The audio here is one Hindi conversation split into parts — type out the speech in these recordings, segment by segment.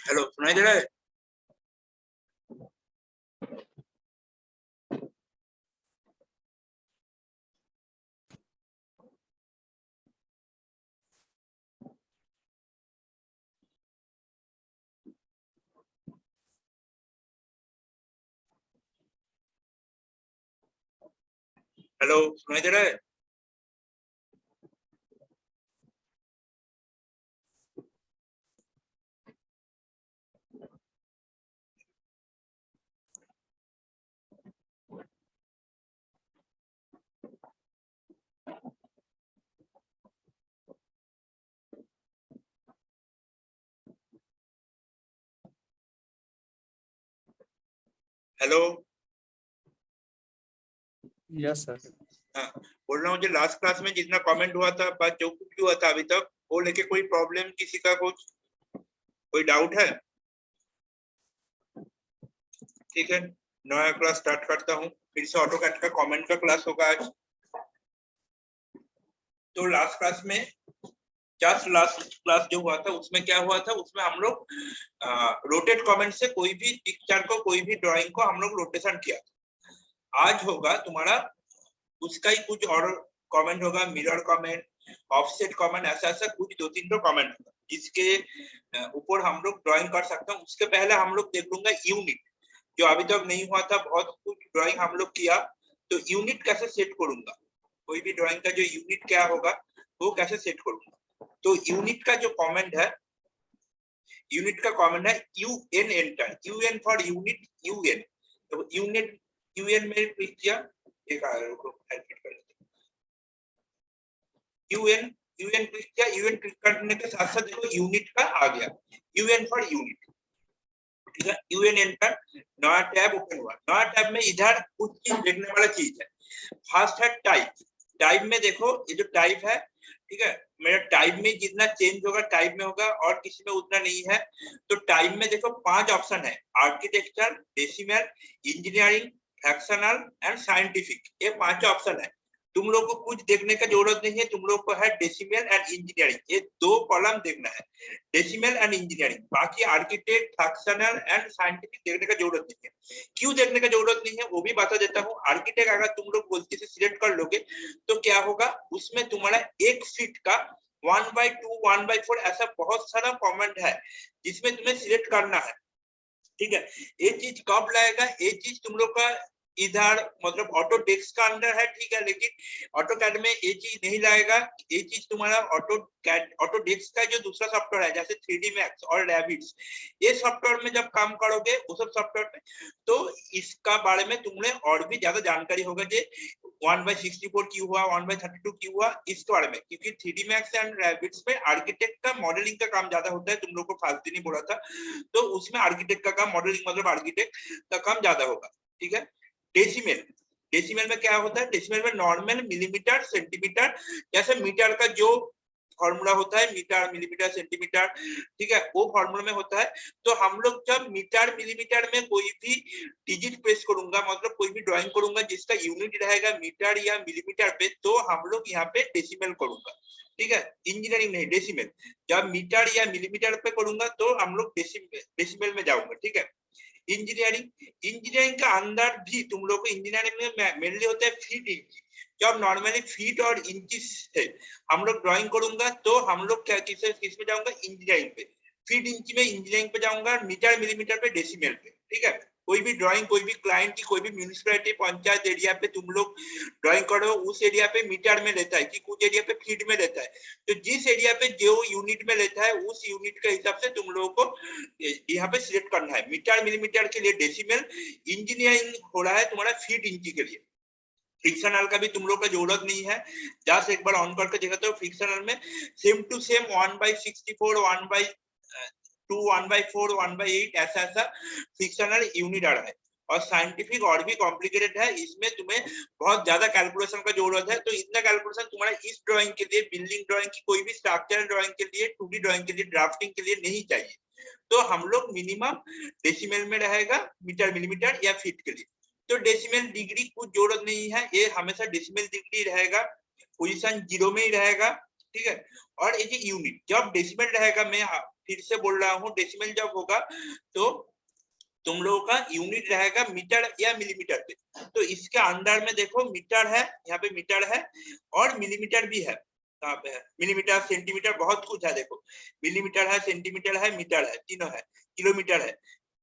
हेलो, सुनाई दे रहा है? हेलो, सुनाई दे रहा है? हेलो। Yes sir. हाँ, बोल रहा हूँ जो लास्ट क्लास में जितना कमेंट हुआ था, बात जो कुछ भी हुआ था अभी तक, वो लेके कोई प्रॉब्लम किसी का, कुछ कोई डाउट है? ठीक है, नया क्लास स्टार्ट करता हूँ। फिर से ऑटोकैड का कमेंट का क्लास होगा आज। तो लास्ट क्लास में जस्ट लास्ट क्लास जो हुआ था उसमें क्या हुआ था, उसमें हम लोग रोटेट कमेंट से कोई भी पिक्चर को, कोई भी ड्राइंग को हम लोग रोटेशन किया। आज होगा तुम्हारा उसका ही कुछ और कमेंट होगा, मिरर कमेंट, ऑफसेट कमेंट, ऐसा ऐसा कुछ 2-3 तो कमेंट होगा जिसके ऊपर हम लोग ड्राइंग कर सकते हैं। उसके पहले हम लोग देख लूंगा यूनिट, जो अभी तक नहीं हुआ था। बहुत कुछ ड्राइंग हम लोग किया, तो यूनिट कैसे सेट करूंगा, कोई भी ड्राइंग का जो यूनिट क्या होगा वो कैसे सेट करूंगा। तो यूनिट का जो कमेंट है, यूनिट का कमेंट है UN enter, UN for unit, UN. तो यूनिट यूएन में क्लिक किया, एक एडमिट कर लेते हैं। यूएन यूएन क्लिक किया, यूएन क्लिक करने के साथ साथ देखो यूनिट का आ गया, यूएन फॉर यूनिट। ठीक है, यूएन एंटर, नया टैब ओपन हुआ। नया टैब में इधर कुछ चीज देखने वाला चीज है। फर्स्ट है टाइप। टाइप में देखो ये जो टाइप है, ठीक है, मेरा टाइप में जितना चेंज होगा टाइप में होगा, और किसी में उतना नहीं है। तो टाइप में देखो 5 ऑप्शन है, architecture, decimal, engineering, fractional and scientific. ये 5 ऑप्शन है। तुम लोग को कुछ देखने का जरूरत नहीं है, तुम लोग को है डेसिमल एंड इंजीनियरिंग, ये 2 कॉलम देखना है, डेसिमल एंड इंजीनियरिंग। बाकी आर्किटेक्ट, फ्रैक्शनल एंड साइंटिफिक देखने का जरूरत नहीं है। क्यों देखने का जरूरत नहीं है वो भी बता देता हूँ। आर्किटेक्ट अगर तुम लोग गलती से सिलेक्ट कर लोगे तो क्या होगा, उसमें तुम्हारा एक फीट का 1/2, 1/4 ऐसा बहुत सारा कमेंट है जिसमें तुम्हें सिलेक्ट करना है। ठीक है, ये चीज कब लाएगा, ये चीज तुम लोग का इधर मतलब ऑटो डेस्क का अंदर है, ठीक है, लेकिन ऑटो कैड में ये चीज नहीं लाएगा। ये चीज तुम्हारा ऑटो कैड, ऑटो डेस्क का जो दूसरा सॉफ्टवेयर है जैसे 3D मैक्स और रैबिट्स, ये सॉफ्टवेयर में जब काम करोगे उस सब सॉफ्टवेयर में, तो इसका बारे में तुमने और भी ज्यादा जानकारी होगा जे 1/64 क्यों हुआ, 1/32 क्यों हुआ, इसके बारे में। क्योंकि 3D मैक्स एंड रैबिट्स में आर्किटेक्ट का मॉडलिंग का काम ज्यादा होता है, तुम लोग को फास्ट दिन ही बोला था। तो उसमें आर्किटेक्ट का काम, मॉडलिंग मतलब आर्किटेक्ट का काम ज्यादा होगा। ठीक है, डेसिमल, डेसिमल में क्या होता है, डेसिमल में नॉर्मल, मिलीमीटर, सेंटीमीटर, जैसे मीटर का जो फॉर्मूला होता है, मीटर, मिलीमीटर, सेंटीमीटर, ठीक है, वो फॉर्मूला में होता है। तो हम लोग जब मीटर, मिलीमीटर में कोई भी डिजिट प्रेस करूंगा, मतलब कोई भी ड्राइंग करूंगा जिसका यूनिट रहेगा मीटर या मिलीमीटर पे, तो हम लोग यहाँ पे डेसिमल करूंगा। ठीक है, इंजीनियरिंग नहीं, डेसिमल। जब मीटर या मिलीमीटर पे करूंगा तो हम लोग डेसिमल में जाऊंगा। ठीक है, इंजीनियरिंग, इंजीनियरिंग का अंदर भी तुम लोग को इंजीनियरिंग में मेनली होता है फीट, इंच। जब नॉर्मली फीट और इंचिस है हम लोग ड्राइंग करूंगा, तो हम लोग क्या किस में जाऊंगा, इंजीनियरिंग पे। फीट इंच में इंजीनियरिंग पे जाऊंगा, मीटर मिलीमीटर पे डेसिमल पे। ठीक है, कोई भी ड्राइंग, कोई भी क्लाइंट की, कोई भी म्यूनिसिपैलिटी, पंचायत एरिया पे तुम लोग ड्राइंग करो, उस एरिया पे मीटर में लेता है कि कुछ एरिया पे फीट में लेता है। तो जिस एरिया पे जो यूनिट में लेता है उस यूनिट के हिसाब से तुम लोगों को यहाँ पे सिलेक्ट करना है। मीटर मिलीमीटर के लिए डेसिमल, इंजीनियरिंग हो रहा है तुम्हारा फीट इंची के लिए। फ्रिक्शनल का भी तुम लोग का जरूरत नहीं है, जस्ट एक बार ऑन करके देखा तो फ्रिक्शनल में सेम टू सेम 1/64, 1/2, 1/4, 1/8 ऐसा ऐसा फ्रिक्शनल यूनिट आ रहा है। और साइंटिफिक और भी कॉम्प्लिकेटेड है, इसमें तुम्हें बहुत ज्यादा कैलकुलेशन का जरूरत है। तो इतना कैलकुलेशन तुम्हारा इस ड्राइंग के लिए, बिल्डिंग ड्राइंग की, कोई भी स्ट्रक्चरल ड्राइंग के लिए, 2D ड्राइंग के लिए, ड्राफ्टिंग के लिए नहीं चाहिए। तो हम लोग मिनिमम डेसिमल में रहेगा, मीटर, मिलीमीटर या फीट के लिए। तो डेसिमल डिग्री कुछ जरूरत नहीं है, ये हमेशा डेसिमल डिग्री रहेगा, पोजीशन 0 में ही रहेगा। ठीक है, और ये यूनिट जब डेसिमल रहेगा, मैं फिर से बोल रहा हूँ, डेसिमल जब होगा तो तुम लोगों का यूनिट रहेगा मीटर या मिलीमीटर पे। तो इसके अंदर में देखो मीटर है, यहाँ पे मीटर है और मिलीमीटर भी है। कहाँ पे है? मिलीमीटर, सेंटीमीटर, बहुत कुछ है। देखो मिलीमीटर है, सेंटीमीटर है, मीटर है, तीनों है, किलोमीटर है।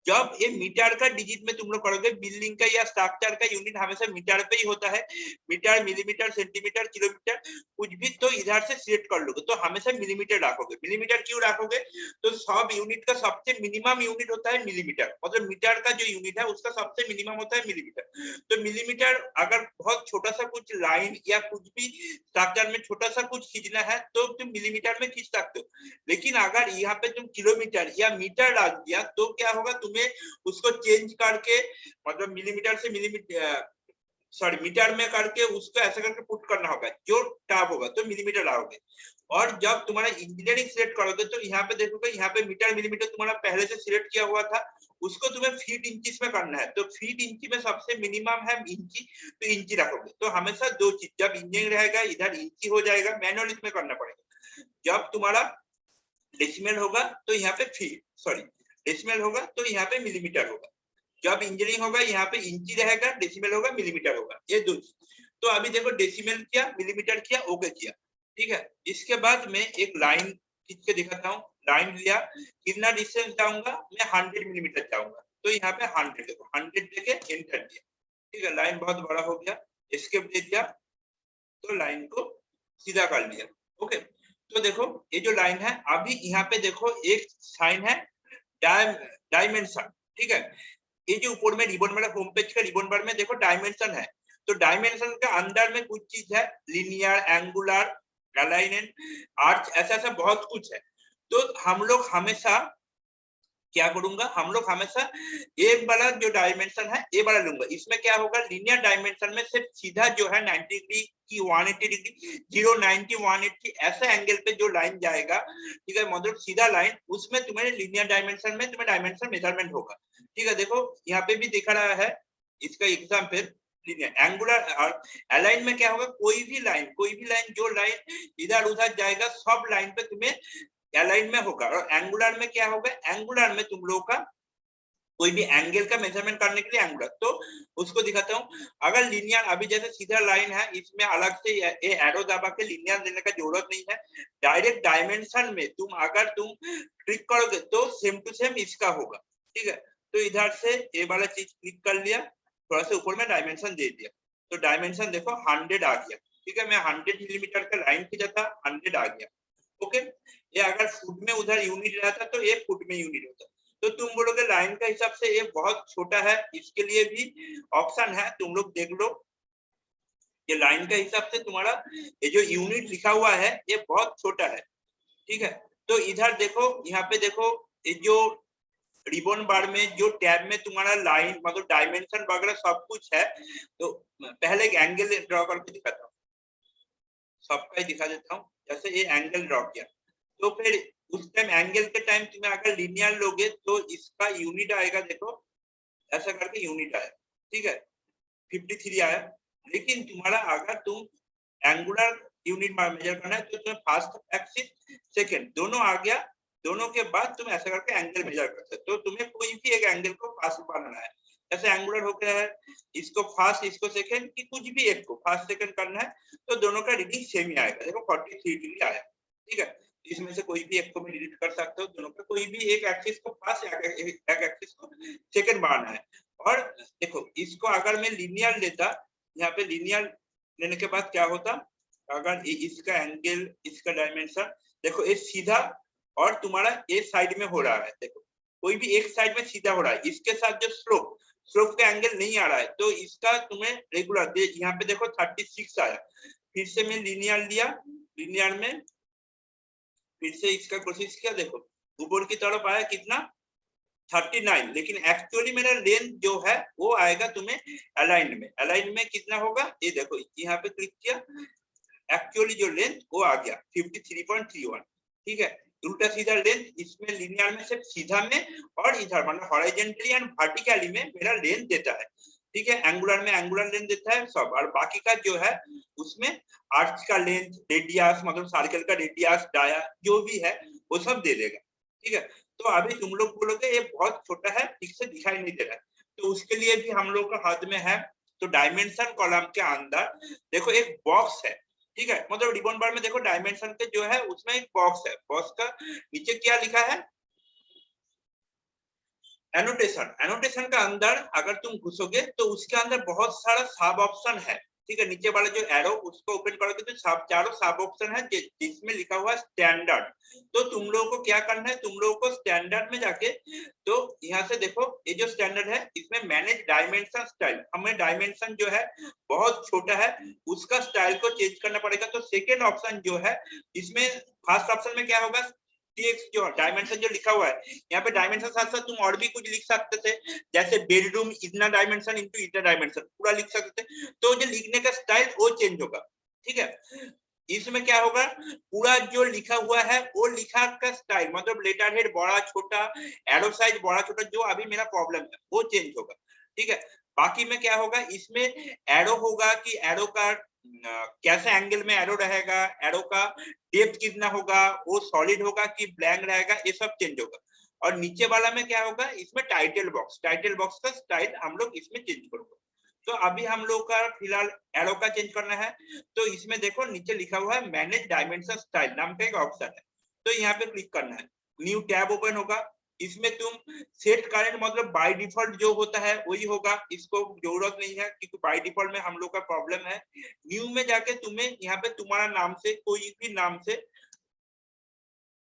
जब ये मीटर का डिजिट में तुम लोग करोगे, बिल्डिंग का या स्ट्रक्चर का यूनिट हमेशा मीटर पे ही होता है। मीटर, मिलीमीटर, सेंटीमीटर, किलोमीटर कुछ भी तो इधर से सिलेक्ट कर लोगे तो हमेशा मिलीमीटर रखोगे। मिलीमीटर क्यों रखोगे? तो सब यूनिट का सबसे मिनिमम यूनिट होता है मिलीमीटर, मतलब मीटर का जो यूनिट है उसका सबसे मिनिमम होता है मिलीमीटर। तो मिलीमीटर अगर बहुत छोटा सा कुछ लाइन या कुछ भी स्ट्रक्चर में छोटा सा कुछ खींचना है तो तुम मिलीमीटर में खींच सकते हो। लेकिन अगर यहाँ पे तुम किलोमीटर या मीटर डाल दिया तो क्या होगा, तुम्हें उसको चेंज करके मतलब मिलीमीटर से मिलीमीटर सॉरी मीटर में करके उसको ऐसा करके पुट करना होगा। जो टैब होगा तो मिलीमीटर लाओगे। और जब तुम्हारा इंजीनियरिंग सिलेक्ट करोगे तो यहाँ पे देखोगे, यहाँ पे मीटर मिलीमीटर तुम्हारा पहले से सिलेक्ट किया हुआ था, उसको तुम्हें फीट इंचीज में करना है। तो फीट इंची में सबसे मिनिमम है इंची, तो इंची रखोगे। तो हमेशा दो चीज, जब इंजीनियरिंग रहेगा इधर इंची हो जाएगा, मैनुअल इसमें करना पड़ेगा। जब तुम्हारा डेसिमल होगा तो यहाँ पे फीट सॉरी डेसिमल होगा तो यहाँ पे मिलीमीटर होगा। जब इंजीनियरिंग होगा यहाँ पे इंची रहेगा, डेसिमल होगा, मिलीमीटर होगा, ये दो चीज। तो अभी देखो डेसिमल किया, मिलीमीटर किया, ओके किया, ठीक है। इसके बाद मैं एक लाइन खींच के दिखाता हूँ। लाइन लिया, कितना डिस्टेंस जाऊंगा मैं, 100 मिलीमीटर जाऊंगा। तो यहाँ पे 100 देखो, 100 देके एंटर दिया, ठीक है। लाइन बहुत बड़ा हो गया, एस्केप दे दिया तो लाइन को सीधा कर लिया, ओके। तो देखो ये जो लाइन है, अभी यहाँ पे देखो एक साइन है डायमेंशन, ठीक है। ये जो ऊपर में रिबन बार, होम पेज का रिबन बार में देखो डायमेंशन है। तो डायमेंशन के अंदर में कुछ चीज है, लिनियर, एंगुलर, अलाइनमेंट, आर्च, ऐसा ऐसा बहुत कुछ है। तो हम लोग हमेशा क्या करूंगा, हम लोग हमेशा एक वाला जो डायमेंशन है ये वाला लूंगा। इसमें क्या होगा, लीनियर डायमेंशन में सिर्फ सीधा जो है 90 डिग्री की 180 डिग्री 0 90 180 ऐसे एंगल पे जो लाइन जाएगा, ठीक है, मतलब सीधा लाइन, उसमें तुम्हें लीनियर डायमेंशन में तुम्हें डायमेंशन मेजरमेंट होगा, ठीक है। देखो यहाँ पे भी दिखा रहा है इसका एग्जाम्पल। लीनियर, एंगुलर और अलाइन में क्या होगा, कोई भी लाइन जो लाइन इधर उधर जाएगा सब लाइन पे तुम्हें अलाइन में होगा। और एंगुलर में क्या होगा, एंगुलर में तुम लोगों का कोई भी एंगल का मेजरमेंट करने के लिए एंगुलर। तो उसको दिखाता हूँ। अगर लीनियर, अभी जैसे सीधा लाइन है, इसमें अलग से ये एरो दबा के लीनियर देने का जरूरत नहीं है। डायरेक्ट डायमेंशन में तुम अगर तुम क्लिक करोगे तो सेम टू सेम इसका होगा, ठीक है। तो इधर से ये वाला चीज क्लिक कर लिया, थोड़ा सा ऊपर में डायमेंशन दे दिया, तो डायमेंशन देखो 100 आ गया, ठीक है। मैं 100 मिलीमीटर का लाइन खींचा था, 100 आ गया, ओके। ये अगर फुट में उधर यूनिट रहता तो ये फुट में यूनिट होता। तो तुम बोलोगे लाइन का हिसाब से ये बहुत छोटा है, इसके लिए भी ऑप्शन है, तुम लोग देख लो। ये लाइन का हिसाब से तुम्हारा ये जो यूनिट लिखा हुआ है ये बहुत छोटा है, ठीक है। तो इधर देखो, यहाँ पे देखो, ये जो रिबन बार में जो टैब में तुम्हारा लाइन मतलब डायमेंशन वगैरह सब कुछ है। तो पहले एक एंगल ड्रॉ करके दिखाता हूँ, सबका ही दिखा देता हूँ। जैसे ये एंगल ड्रॉ किया, तो फिर उस टाइम एंगल के टाइम तुम्हें अगर लिनियर लोगे तो इसका यूनिट आएगा, देखो ऐसा करके यूनिट आया, ठीक है, 53 आया। लेकिन तुम्हारा अगर तुम एंगुलर यूनिट मेजर करना है तो तुम्हें फर्स्ट एक्सिस सेकंड दोनों आ गया, दोनों के बाद तुम ऐसा करके एंगल मेजर कर सकते हो। तो तुम्हें कोई भी एक एंगल को फास्ट बनाना है, जैसे एंगुलर हो गया है, इसको फर्स्ट इसको सेकंड की कुछ भी एक को फर्स्ट सेकंड करना है, तो दोनों का रीडिंग सेम ही आएगा। देखो 43 डिग्री आया, ठीक है। इसमें से कोई भी एक को भी डिलीट कर सकते हो, दोनों का कोई भी एक एक्सिस को फर्स्ट, एक एक्सिस को सेकंड बनाना है। और देखो इसको अगर मैं लिनियर लेता, यहाँ पे लिनियर लेने के बाद क्या होता, अगर इसका एंगल इसका डायमेंशन देखो ये सीधा और तुम्हारा ये साइड में हो रहा है, देखो कोई भी एक साइड में सीधा हो रहा है, इसके साथ जो स्लोप का एंगल नहीं आ रहा है, तो इसका तुम्हें रेगुलर यहाँ पे देखो 36 आया। फिर से मैं लिनियर लिया, लिनियर में फिर से इसका कोशिश किया, देखो ऊपर की तरफ आया कितना 39, लेकिन एक्चुअली मेरा लेंथ जो है वो आएगा तुम्हें अलाइन में। अलाइन में कितना होगा, ये देखो यहाँ पे क्लिक किया, एक्चुअली जो लेंथ वो आ गया 53.31, ठीक है। उल्टा सीधा लेंथ इसमें लिनियर में सिर्फ सीधा में और इधर मतलब हॉरिजॉन्टली एंड वर्टिकली में मेरा लेंथ देता है, ठीक है। एंगुलर में एंगुलर लेंथ देता है सब, और बाकी का जो है उसमें आर्च का लेंथ, रेडियस मतलब सर्कल का रेडियस, डाया जो भी है वो सब दे देगा, ठीक है। तो अभी तुम लोग बोलोगे ये बहुत छोटा है, ठीक से दिखाई नहीं दे रहा है, तो उसके लिए भी हम लोग का हाथ में है। तो डायमेंशन कॉलम के अंदर देखो एक बॉक्स है, ठीक है, मतलब रिबन बार में देखो डायमेंशन के जो है उसमें एक बॉक्स है, बॉक्स का नीचे क्या लिखा है, एनोटेशन। एनोटेशन का अंदर अगर तुम घुसोगे तो उसके अंदर बहुत सारा सब ऑप्शन है, ठीक है। नीचे वाला जो एरो उसको ओपन करोगे तो सब चारों सब ऑप्शन है जिसमें लिखा हुआ है स्टैंडर्ड। तो तुम लोगों को क्या करना है, तुम लोगों को स्टैंडर्ड में जाके, तो यहाँ से देखो ये जो स्टैंडर्ड है इसमें मैनेज डायमेंशन स्टाइल, हमें डायमेंशन जो है बहुत छोटा है उसका स्टाइल को चेंज करना पड़ेगा। तो सेकेंड ऑप्शन जो है इसमें, फर्स्ट ऑप्शन में क्या होगा, टेक्स्ट जो डायमेंशन जो लिखा हुआ है, यहाँ पे डायमेंशन साथ साथ तुम और भी कुछ लिख सकते थे, जैसे बेडरूम इतना डायमेंशन इंटू इतना डायमेंशन पूरा लिख सकते थे। तो जो लिखने का स्टाइल वो चेंज होगा, ठीक है। इसमें क्या होगा, पूरा जो लिखा हुआ है वो लिखा का स्टाइल, मतलब लेटर हेड बड़ा छोटा, एरो साइज बड़ा छोटा, जो अभी मेरा प्रॉब्लम है वो चेंज होगा, ठीक है। बाकी में क्या होगा, इसमें एरो होगा कि एरो का कैसे एंगल में एरो रहेगा, एरो का डेप्थ कितना होगा, वो सॉलिड होगा कि ब्लैंक रहेगा, ये सब चेंज होगा। और नीचे वाला में क्या होगा, इसमें टाइटल बॉक्स का स्टाइल हम लोग इसमें चेंज करेंगे। तो अभी हम लोग का फिलहाल एरो का चेंज करना है। तो इसमें देखो नीचे लिखा हुआ है मैनेज डायमेंशन स्टाइल नाम का एक ऑप्शन है, तो यहाँ पे क्लिक करना है, न्यू टैब ओपन होगा। इसमें तुम सेट करंट मतलब बाय डिफॉल्ट जो होता है वही होगा, इसको जरूरत नहीं है क्योंकि बाय डिफॉल्ट में हम लोग का प्रॉब्लम है। न्यू में जाके तुम्हें यहाँ पे तुम्हारा नाम से कोई भी नाम से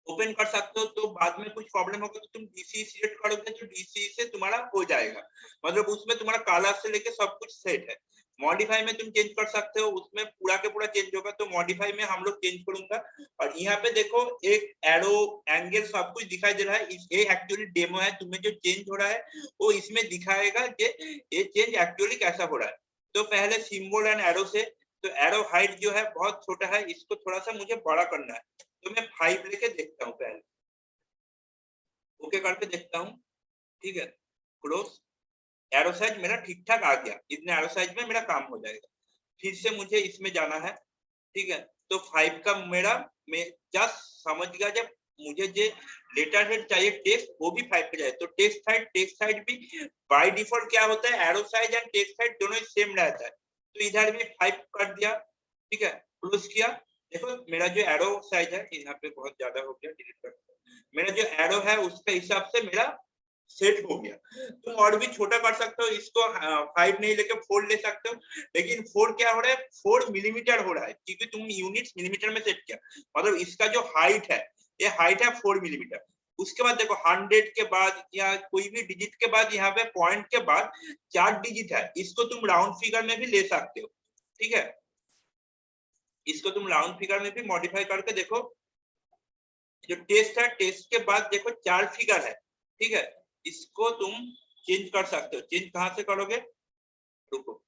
ओपन कर सकते हो। तो बाद में कुछ प्रॉब्लम होगा तो तुम डीसी सिलेक्ट करोगे तो डीसी से तुम्हारा हो जाएगा, मतलब उसमें तुम्हारा कलर से लेके सब कुछ सेट है। मॉडिफाई में तुम चेंज कर सकते हो, उसमें पूरा के पूरा चेंज होगा, तो मॉडिफाई में हम लोग चेंज करूंगा। और यहाँ पे देखो एक एरो एंगल सब कुछ दिखाई दे रहा है, ये एक्चुअली डेमो है, तुम्हें जो चेंज हो रहा है वो इसमें दिखाएगा कि ये चेंज एक्चुअली कैसा हो रहा है। तो पहले सिंबल एंड एरो से, तो एरो हाइट जो है बहुत छोटा है, इसको थोड़ा सा मुझे बड़ा करना है, तो मैं 5 लेके देखता हूँ, पहले ओके करके देखता हूँ, ठीक है। क्लोज, एरो साइज मेरा ठीक ठाक आ गया, इतने एरो साइज में मेरा काम हो जाएगा। फिर से मुझे इसमें जाना है, ठीक है। तो 5 का मेरा, मैं जस्ट समझ गया, जब मुझे जो लेटर हेड चाहिए टेक्स्ट वो भी 5 पे जाए, तो टेक्स्ट साइड भी बाय डिफॉल्ट क्या होता है, arrow size and text side दोनों सेम रहता है, तो इधर भी 5 कर दिया, ठीक है। क्लोज किया, देखो मेरा जो एरो साइज है यहाँ पे बहुत ज्यादा हो गया, डिलीट कर, मेरा जो एरो है उसके हिसाब से मेरा सेट हो गया। तुम और भी छोटा कर सकते हो इसको, 5 नहीं लेके 4 ले सकते हो, लेकिन 4 क्या हो रहा है, 4 मिलीमीटर हो रहा है क्योंकि तुम यूनिट्स मिलीमीटर में सेट किया, मतलब इसका जो हाइट है, ये हाइट है 4 मिलीमीटर। उसके बाद देखो 100 के बाद या कोई भी डिजिट के बाद, यहाँ पे पॉइंट के बाद 4 डिजिट है, इसको तुम राउंड फिगर में भी ले सकते हो, ठीक है। इसको तुम राउंड फिगर में भी मॉडिफाई करके देखो, जो टेस्ट है टेस्ट के बाद देखो 4 फिगर है, ठीक है। इसको तुम चेंज कर सकते हो, चेंज कहां से करोगे, रुको,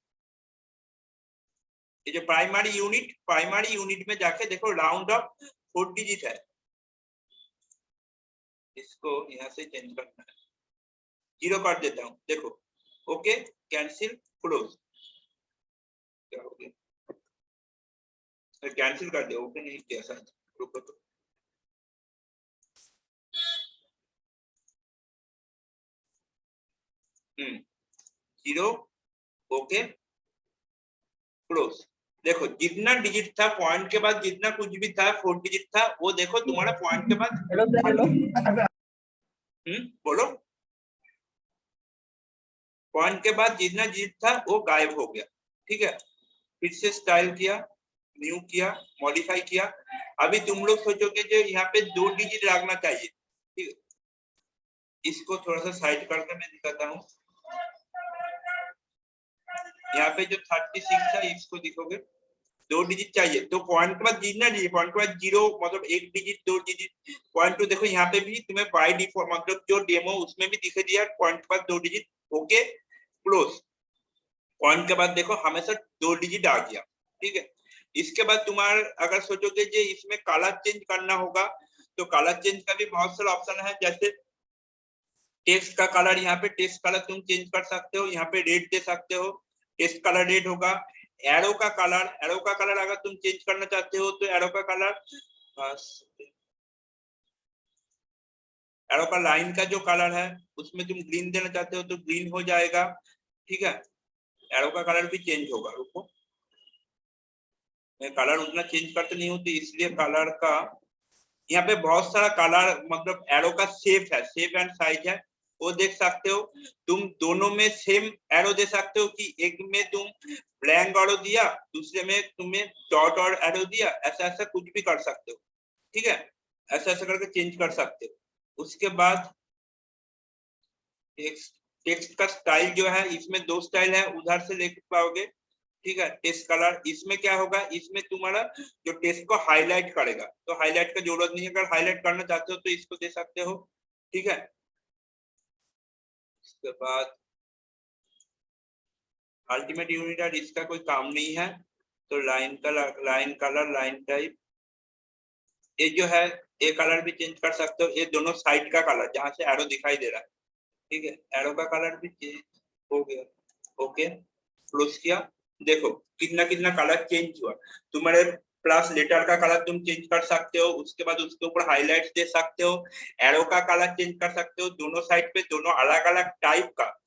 ये जो प्राइमरी यूनिट में जाके देखो राउंड ऑफ 4 डिजिट है, इसको यहाँ से चेंज करना है, 0 कर देता हूँ, देखो ओके, कैंसिल, क्लोज, क्या हो गया, कैंसिल कर दिया, ओके नहीं किया शायद, रुको तो, हम्म, 0, ओके, क्लोज। देखो जितना डिजिट था पॉइंट के बाद, जितना कुछ भी था 4 डिजिट था, वो देखो तुम्हारा पॉइंट के बाद, हेलो बोलो, पॉइंट के बाद जितना डिजिट था वो गायब हो गया, ठीक है। फिर से स्टाइल किया, न्यू किया, मॉडिफाई किया। अभी तुम लोग सोचोगे जो यहाँ पे 2 डिजिट लगना चाहिए, ठीक है। इसको थोड़ा सा साइड करके मैं दिखाता हूँ, यहाँ पे जो 36 है इसको दिखोगे 2 डिजिट चाहिए, तो पॉइंट के बाद जितना डिजिट, पॉइंट के बाद 0 मतलब 1 डिजिट 2 डिजिट, पॉइंट टू देखो यहाँ पे भी तुम्हें बाय डिफॉल्ट मतलब जो डेमो उसमें भी दिख दिया, पॉइंट के बाद 2 डिजिट, ओके, क्लोज। पॉइंट के बाद देखो हमेशा 2 डिजिट आ गया, ठीक है। इसके बाद तुम्हारा अगर सोचोगे जे इसमें कलर चेंज करना होगा, तो कलर चेंज का भी बहुत सारा ऑप्शन है, जैसे टेक्स्ट का कलर, यहाँ पे टेक्स्ट कलर तुम चेंज कर सकते हो, यहाँ पे रेड दे सकते हो, टेक्स्ट कलर रेड होगा। एरो का कलर अगर तुम चेंज करना चाहते हो तो एरो का कलर एरो का लाइन का जो कलर है उसमें तुम ग्रीन देना चाहते हो तो ग्रीन हो जाएगा, ठीक है। एरो का कलर भी चेंज होगा, रुको मैं कलर उतना चेंज करते नहीं हूँ तो इसलिए कलर का यहाँ पे बहुत सारा कलर मतलब एरो का शेप है, शेप एंड साइज है, वो देख सकते हो। तुम दोनों में सेम एरो दे सकते हो कि एक में तुम ब्लैंक एरो दिया, दूसरे में तुम्हें डॉट और एरो दिया, ऐसा ऐसा कुछ भी कर सकते हो, ठीक है। ऐसा ऐसा करके चेंज कर सकते हो। उसके बाद टेक्स्ट का स्टाइल जो है, इसमें दो स्टाइल है, उधर से लिख पाओगे, ठीक है। टेक्स्ट कलर इसमें क्या होगा, इसमें तुम्हारा जो टेक्स्ट को हाईलाइट करेगा, तो हाईलाइट का जरूरत नहीं है, अगर हाईलाइट करना चाहते हो तो इसको दे सकते हो, ठीक है। इसके बाद अल्टीमेट यूनिट है, इसका कोई काम नहीं है, तो लाइन कलर लाइन टाइप, ये जो है ये कलर भी चेंज कर सकते हो, ये दोनों साइड का कलर जहां से एरो दिखाई दे रहा है, ठीक है, एरो का कलर भी चेंज हो गया, ओके। क्लोज किया, देखो कितना कितना कलर चेंज हुआ। तुम्हारे प्लस लेटर का कलर तुम चेंज कर सकते हो, उसके बाद उसके ऊपर हाईलाइट्स दे सकते हो, एरो का कलर चेंज कर सकते हो, दोनों साइड पे दोनों अलग अलग टाइप का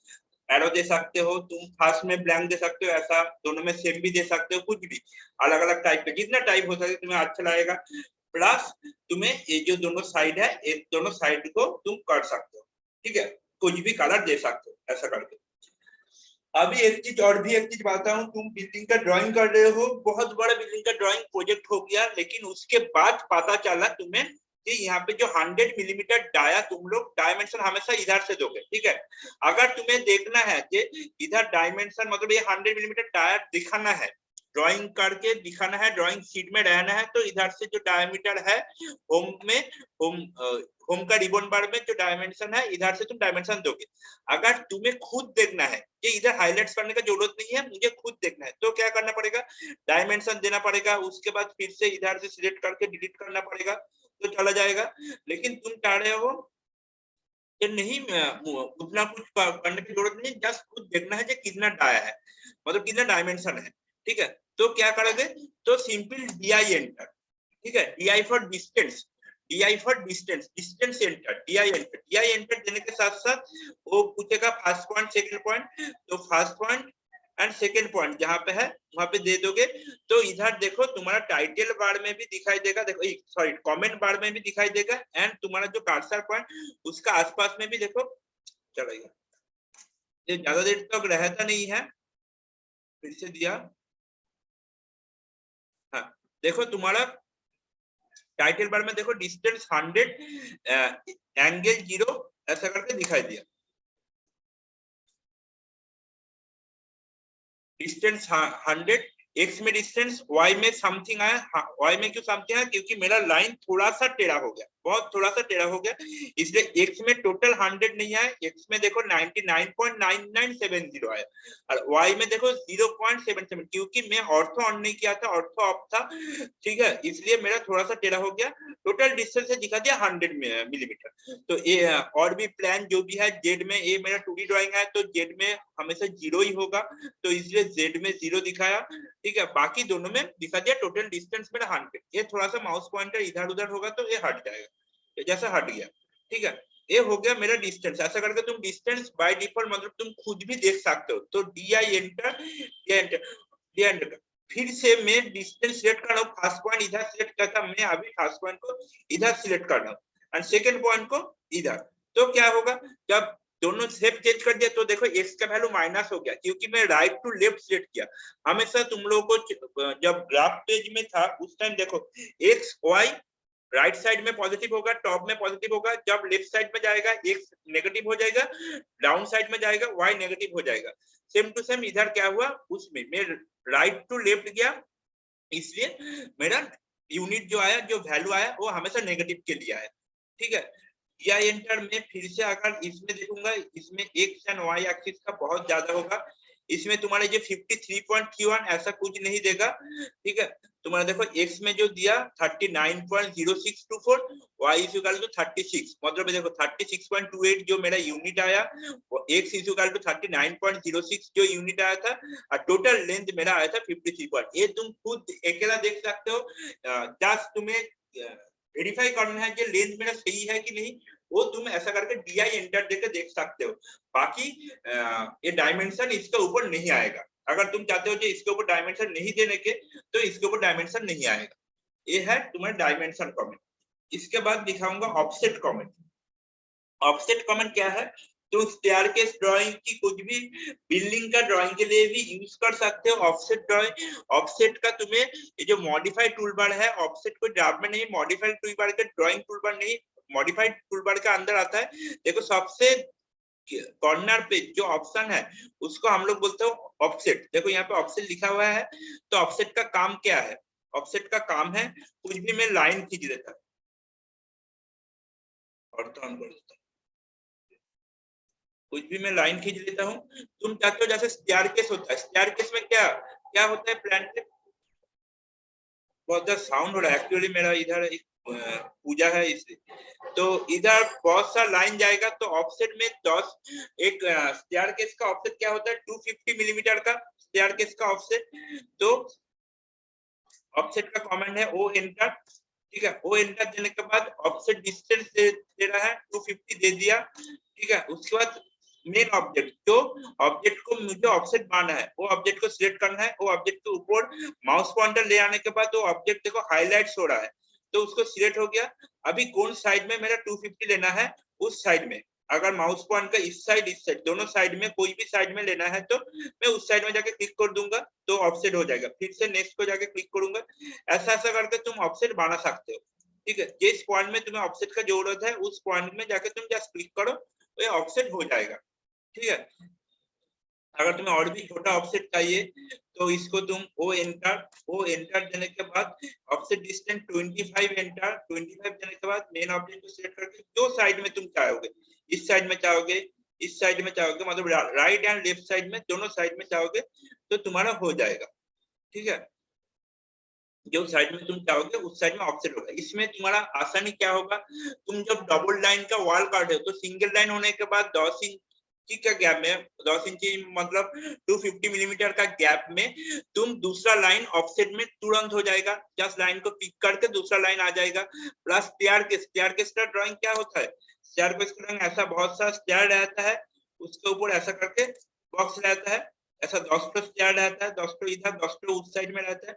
एरो दे सकते हो, तुम फर्स्ट में ब्लैंक दे सकते हो, ऐसा दोनों में सेम भी दे सकते हो, कुछ भी अलग अलग टाइप का जितना टाइप हो सके तुम्हें अच्छा लगेगा। प्लस तुम्हें ये जो दोनों साइड है, ये दोनों साइड को तुम कर सकते हो, ठीक है, कुछ भी कलर दे सकते हो ऐसा करके। अभी एक चीज और भी एक चीज बताता हूँ, तुम बिल्डिंग का ड्राइंग कर रहे हो, बहुत बड़ा बिल्डिंग का ड्राइंग प्रोजेक्ट हो गया, लेकिन उसके बाद पता चला तुम्हें कि यहाँ पे जो 100 मिलीमीटर डाया, तुम लोग डायमेंशन हमेशा इधर से दोगे, ठीक है। अगर तुम्हें देखना है कि इधर डायमेंशन मतलब ये 100 मिलीमीटर डाया दिखाना है, ड्राइंग करके दिखाना है, ड्राइंग शीट में रहना है, तो इधर से जो डायमीटर है होम में, होम होम का रिबन बार में जो डायमेंशन है, इधर से तुम डायमेंशन दोगे। अगर तुम्हें खुद देखना है कि इधर हाईलाइट्स करने का जरूरत नहीं है, मुझे खुद देखना है, तो क्या करना पड़ेगा, डायमेंशन देना पड़ेगा, उसके बाद फिर से इधर से सिलेक्ट करके डिलीट करना पड़ेगा, तो चला जाएगा। लेकिन तुम चाह रहे हो कि नहीं उतना कुछ करने की जरूरत नहीं, जस्ट खुद देखना है कि कितना डाया है, मतलब कितना डायमेंशन है, ठीक है। तो क्या करोगे, तो सिंपल DI एंटर, ठीक है, DI for distance, DI for distance, distance enter, DI enter, DI enter देने के साथ साथ वो पूछेगा फर्स्ट पॉइंट सेकंड पॉइंट, तो first point and second point जहां पे है वहां पे दे दोगे। तो इधर देखो तुम्हारा टाइटल बार में भी दिखाई देगा, देखो सॉरी कमेंट बार में भी दिखाई देगा, एंड तुम्हारा जो कर्सर पॉइंट उसका आसपास में भी देखो चलेगा। ये ज्यादा देर तक रहता नहीं है, फिर से दिया, हाँ देखो तुम्हारा टाइटल बार में देखो डिस्टेंस 100 एंगल 0 ऐसा करके दिखाई दिया, डिस्टेंस 100, एक्स में डिस्टेंस, वाई में समथिंग आया, वाई में क्यों समथिंग आया, क्योंकि मेरा लाइन थोड़ा सा टेढ़ा हो गया, बहुत थोड़ा सा टेढ़ा हो गया, इसलिए एक्स में टोटल 100 नहीं आया, एक्स में देखो 99.9970 आया, और वाई में देखो 0.77, क्योंकि मैं ऑर्थो ऑन नहीं किया था, ऑर्थो ऑफ था, ठीक है, इसलिए मेरा थोड़ा सा टेढ़ा हो गया। टोटल डिस्टेंस से दिखा दिया 100 मिलीमीटर। तो ये और भी प्लान जो भी है जेड में, ये मेरा 2D ड्राइंग है तो जेड में हमेशा 0 ही होगा, तो इसलिए जेड में 0 दिखाया, ठीक है। बाकी दोनों में दिखा दिया टोटल डिस्टेंस मेरा 100, ये थोड़ा सा माउस पॉइंटर इधर उधर होगा तो ये हट जाएगा, ये जैसा हट गया, ठीक है। ये हो गया मेरा डिस्टेंस, ऐसा करके तुम डिस्टेंस बाय डिफॉल्ट मतलब तुम खुद भी देख सकते हो, तो DI एंटर, डी एंटर, फिर से मैं डिस्टेंस सिलेक्ट कर रहा हूँ, फर्स्ट पॉइंट इधर सिलेक्ट करता, मैं अभी फर्स्ट पॉइंट को इधर सिलेक्ट कर रहा हूँ एंड सेकंड पॉइंट को इधर, तो क्या होगा जब दोनों शेप चेंज कर दिया, तो देखो एक्स का वैल्यू माइनस हो गया, क्योंकि मैं राइट टू लेफ्ट सिलेक्ट किया। हमेशा तुम लोगों को जब ग्राफ पेज में था उस टाइम देखो एक्स वाई राइट साइड में पॉजिटिव होगा, टॉप में पॉजिटिव होगा, जब लेफ्ट साइड में जाएगा एक्स नेगेटिव हो जाएगा, डाउन साइड में जाएगा वाई नेगेटिव हो जाएगा। सेम टू सेम इधर क्या हुआ, उसमें मैं राइट टू लेफ्ट गया, इसलिए मेरा यूनिट जो आया, जो वैल्यू आया वो हमेशा नेगेटिव के लिए आया, ठीक है। या एंटर में फिर से अगर इसमें देखूंगा, इसमें एक्स एंड वाई एक्सिस का बहुत ज्यादा होगा, इसमें तुम्हारे जो 53.31 ऐसा कुछ नहीं देगा, ठीक है। तुम्हारा देखो एक्स में जो दिया 39.0624, वाई इज इक्वल टू 36, मतलब देखो 36.28 जो मेरा यूनिट आया, वो एक्स इज इक्वल टू 39.06 जो यूनिट आया था, और टोटल लेंथ मेरा आया था 53 पॉइंट। ये तुम खुद अकेला देख सकते हो, जस्ट तुम्हें वेरीफाई करना है कि लेंथ मेरा सही है कि नहीं, वो तुम ऐसा करके DI एंटर देके देख सकते हो। बाकी ये डायमेंशन इसके ऊपर नहीं आएगा। अगर तुम चाहते हो कि इसके ऊपर डायमेंशन नहीं देने के, तो इसके ऊपर डायमेंशन नहीं आएगा। ये है तुम्हारा डायमेंशन कमेंट। इसके बाद दिखाऊंगा ऑफसेट कमेंट। ऑफसेट कमेंट क्या है? तो स्टेयरकेस ड्राइंग की कुछ भी बिल्डिंग का ड्राइंग के लिए भी यूज कर सकते हो ऑफसेट ड्राइंग। ऑफसेट का तुम्हें ये जो मॉडिफाइड टूलबार है, ऑफसेट कोई जॉब में नहीं, मॉडिफाइड टूलबार के ड्राइंग टूलबार नहीं, मॉडिफाइड टूलबार के अंदर आता है। देखो सबसे कॉर्नर पे जो ऑप्शन है उसको हम लोग बोलते हो ऑफसेट। देखो यहाँ पे ऑफसेट लिखा हुआ है। तो ऑफसेट का काम क्या है? ऑफसेट का काम है कुछ भी मैं लाइन खींच देता हूँ और तो ऑन कर देता हूँ, कुछ भी मैं लाइन खींच लेता हूँ। तुम चाहते हो जैसे स्टेयरकेस होता है, स्टेयरकेस में क्या क्या होता है प्लान पे? बहुत ज्यादा साउंड हो रहा है एक्चुअली, मेरा इधर एक पूजा है इसलिए। तो इधर बहुत सा लाइन जाएगा, तो ऑफसेट में 10 एक स्टेयरकेस का ऑफसेट क्या होता है 250 मिलीमीटर का स्टेयरकेस का ऑफसेट। तो ऑफसेट का कमांड है ओ एंटर। ठीक है, ओ एंटर देने के बाद ऑफसेट डिस्टेंस दे रहा है 250 दे दिया। ठीक है, उसके बाद मेन ऑब्जेक्ट, जो ऑब्जेक्ट को मुझे ऑफसेट मारना है वो ऑब्जेक्ट को सिलेक्ट करना है। वो ऑब्जेक्ट के ऊपर माउस पॉइंटर ले आने के बाद वो ऑब्जेक्ट देखो हाईलाइट्स हो रहा है, तो उसको सिलेक्ट हो गया। अभी कौन साइड में मेरा 250 लेना है, उस साइड में। अगर माउस पॉइंट का इस साइड दोनों साइड में कोई भी साइड में लेना है तो मैं उस साइड में जाके क्लिक कर दूंगा तो ऑफसेट हो जाएगा। फिर से नेक्स्ट को जाके क्लिक करूंगा। ऐसा ऐसा करके तुम ऑफसेट बना सकते हो। ठीक है, जिस पॉइंट में तुम्हें ऑफसेट का जरूरत है उस पॉइंट में जाके तुम जस्ट क्लिक करो तो ये ऑफसेट हो जाएगा। ठीक है, अगर तुम्हें और भी छोटा ऑफसेट चाहिए तो इसको तुम ओ एंटर देने के बाद ऑफसेट डिस्टेंस 25 एंटर, 25 देने के बाद मेन ऑब्जेक्ट को सेलेक्ट करके जो साइड में तुम चाहोगे, इस साइड में चाहोगे, इस साइड में चाहोगे, मतलब राइट एंड लेफ्ट साइड में दोनों साइड में चाहोगे तो तुम्हारा हो जाएगा। ठीक है, जो साइड में तुम चाहोगे उस साइड में ऑफसेट होगा। इसमें तुम्हारा आसानी क्या होगा, तुम जब डबल लाइन का वॉल काटे हो तो सिंगल लाइन होने के बाद 10 इंच का गैप में, 10 इंच मतलब 250 मिलीमीटर का गैप में तुम दूसरा लाइन ऑफसेट में तुरंत हो जाएगा। जस्ट लाइन को पिक करके दूसरा लाइन आ जाएगा। प्लस स्टेयरकेस का ड्राइंग क्या होता है, स्टेयरकेस का ड्राइंग ऐसा बहुत सा स्टेयर रहता है, उसके ऊपर ऐसा करके बॉक्स रहता है, ऐसा 10 पे स्टेयर रहता है, 10 पे इधर 10 पे उस साइड में रहता है।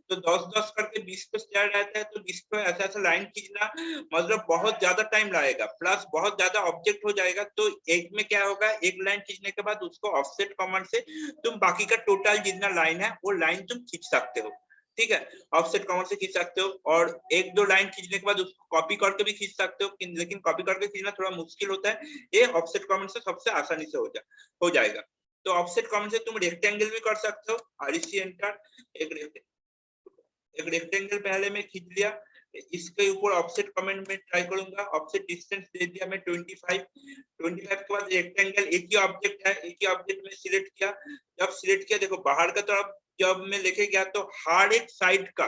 तो 10-10 करके 20 पे स्टेयर रहता है, तो 20 पे ऐसा ऐसा लाइन खींचना मतलब बहुत ज्यादा टाइम लगेगा, प्लस बहुत ज्यादा ऑब्जेक्ट हो जाएगा। तो एक में क्या होगा, एक लाइन खींचने के बाद उसको ऑफसेट कमांड से तुम बाकी का टोटल जितना लाइन है वो लाइन तुम खींच सकते हो। ठीक है, ऑफसेट कमांड से खींच सकते हो, और एक दो लाइन खींचने के बाद उसको कॉपी करके भी खींच सकते हो, लेकिन कॉपी करके खींचना थोड़ा मुश्किल होता है। ये ऑफसेट कमांड से सबसे आसानी से हो जाएगा। तो ऑफसेट कमांड से तुम रेक्टेंगल भी कर सकते हो, REC एंटर। एक रेक्टेंगल पहले मैं खींच लिया, इसके ऊपर ऑफसेट कमेंट में ट्राई करूंगा। ऑफसेट डिस्टेंस दे दिया मैं 25 के बाद रेक्टेंगल एक ही ऑब्जेक्ट है, एक ही ऑब्जेक्ट में सिलेक्ट किया। जब सिलेक्ट किया देखो बाहर का तरफ जब मैं लेके गया तो हर एक साइड का,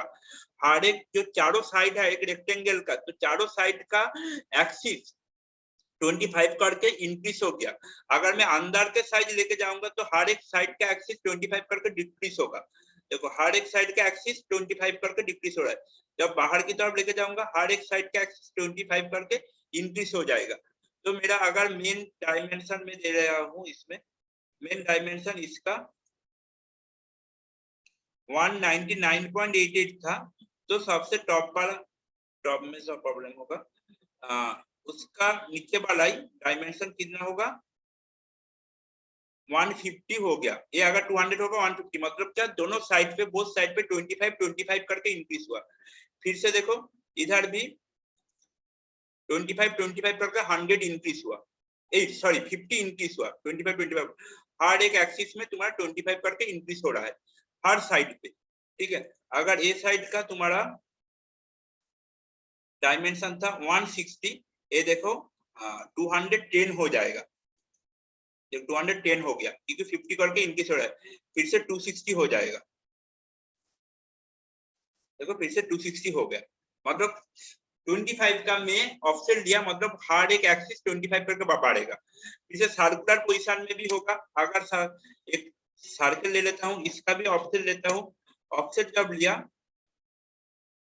हर एक जो चारों साइड है एक रेक्टेंगल का, तो चारों साइड का एक्सिस 25 करके इंक्रीज हो गया। अगर मैं अंदर के साइड लेके जाऊंगा तो हर एक साइड का एक्सिस 25 करके डिक्रीज होगा। देखो हर एक साइड का एक्सिस 25 करके डिक्रीज हो रहा है। जब बाहर की तरफ लेके जाऊंगा हर एक साइड का एक्सिस 25 करके इंक्रीज हो जाएगा। तो मेरा अगर मेन डायमेंशन में दे रहा हूँ, इसमें मेन डायमेंशन इसका 199.88 था, तो सबसे टॉप वाला, टॉप में सब प्रॉब्लम होगा, उसका नीचे वाला ही डायमेंशन कितना होगा 150 हो गया। ये अगर 200 होगा 150, मतलब क्या दोनों साइड पे, बोथ साइड पे 25 करके इंक्रीज हुआ। फिर से देखो इधर भी 25 करके 100 इंक्रीज हुआ, 50 इंक्रीज हुआ, 25 हर एक एक्सिस में तुम्हारा 25 करके इंक्रीज हो रहा है हर साइड पे। ठीक है, अगर ए साइड का तुम्हारा डायमेंशन था 160, ये देखो 210 हो जाएगा। 210 हो गया क्योंकि 50 करके इंक्रीज हो रहा है। फिर से 260 हो जाएगा, देखो फिर से 260 हो गया। मतलब 25 का मैं ऑफसेट लिया, मतलब हर एक एक्सिस 25 करके बढ़ेगा। फिर से सर्कुलर पोजीशन में भी होगा। अगर एक सर्कल ले लेता हूँ, इसका भी ऑफसेट लेता हूँ। ऑफसेट जब लिया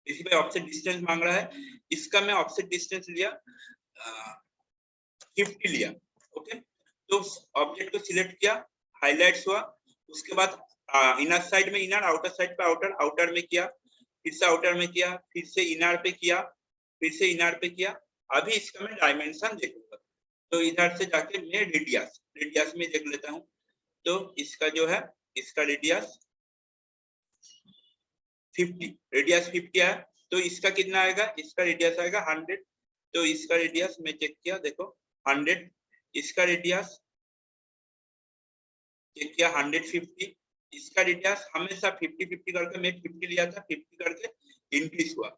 इसी पे ऑफसेट डिस्टेंस मांग रहा है, इसका मैं ऑफसेट डिस्टेंस लिया 50 लिया। ओके, तो ऑब्जेक्ट को सिलेक्ट किया, हाईलाइट्स हुआ, उसके बाद इनर साइड में इनर, आउटर साइड पे आउटर, आउटर में किया, फिर से आउटर में किया, फिर से इनर पे किया, फिर से इनर पे किया। अभी इसका मैं डायमेंशन देखूंगा, तो इधर से जाके मैं रेडियस, रेडियस में देख लेता हूँ। तो इसका जो है, इसका रेडियस 50, रेडियस 50 है, तो इसका कितना आएगा, इसका रेडियस आएगा 100। तो इसका रेडियस मैं चेक किया, देखो 100, इसका रेडियस चेक किया 150, इसका रेडियस हमेशा 50-50 करके, मैं 50 लिया था, 50 करके इंक्रीज हुआ।